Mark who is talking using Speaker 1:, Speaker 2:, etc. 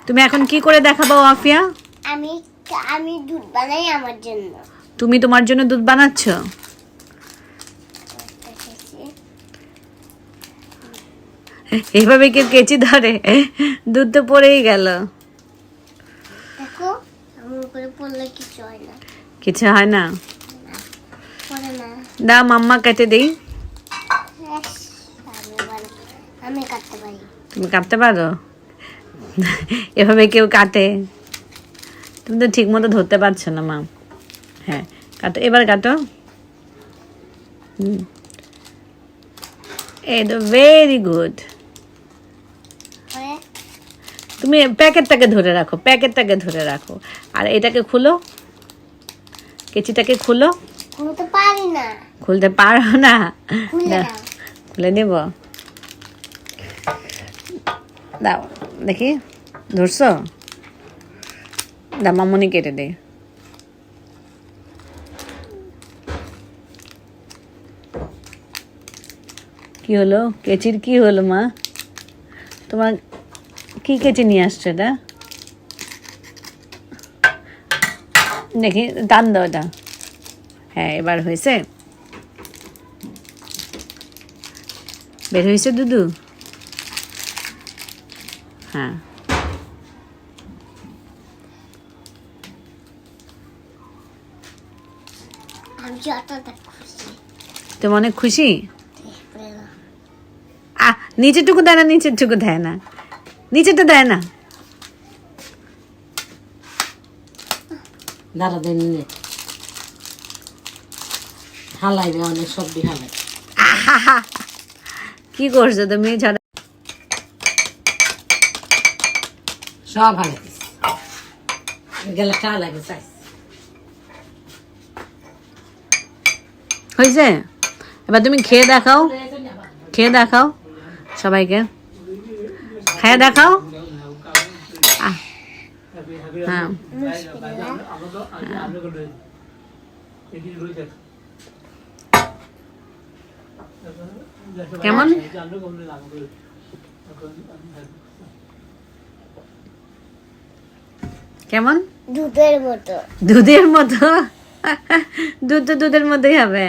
Speaker 1: তুমি এখন কি করে দেখাবো আফিয়া?
Speaker 2: আমি আমি দুধ বানাই আমার জন্য।
Speaker 1: তুমি তোমার জন্য দুধ বানাচ্ছ? এইভাবে কেউ কেচি ধরে? দুধ তো পড়েই গেল।
Speaker 2: দেখো আমার উপরে পড়লে কিছু হয় না।
Speaker 1: কিছু হয় না?
Speaker 2: পড়ে না।
Speaker 1: দাও মাম্মা কেটে দেই।
Speaker 2: আমি কাটতে পারি।
Speaker 1: তুমি কাটতে পারো? এভাবে কেউ কাটে? তুমি তো ঠিক মতো ধরতে পারছো না মা। হ্যাঁ কাটো, এবার কাটো। এই তো ভেরি গুড। তুমি প্যাকেটটাকে ধরে রাখো, প্যাকেটটাকে ধরে রাখো, আর এটাকে খুলো, কেচিটাকে খুলো।
Speaker 2: খুলতে পারি না।
Speaker 1: খুলতে পারো না?
Speaker 2: খুলে দাও।
Speaker 1: খুলে নেব, দাও দেখি, ধরছো? দাও মামুনি কেটে দে। কি হলো কেচির? কি হলো মা তোমার? কি কেচি নিয়ে আসছো এটা? দেখি টান দাও এটা। হ্যাঁ এবার হয়েছে, বের হয়েছে দুধু। হ্যাঁ
Speaker 2: আমি যতটা খুশি।
Speaker 1: তুমি অনেক খুশি? নিচেরটুকু দেয় না, নিচেরটুকু দেয় না, নিচেরটা দেয় না।
Speaker 3: দাঁড়া দেন নিয়ে হালাইবে, অনেক সবজি হালাই।
Speaker 1: কি করছো তুমি? ছাড়া
Speaker 3: সব হালাই গেলে টা লাগে চাই।
Speaker 1: হয়েছে? এবার তুমি খেয়ে দেখাও, খেয়ে দেখাও সবাইকে, খেয়ে দেখাও। হ্যাঁ কেমন? কেমন?
Speaker 2: দুধের মতো।
Speaker 1: দুধের মতো? দুধ তো দুধের মতোই হবে।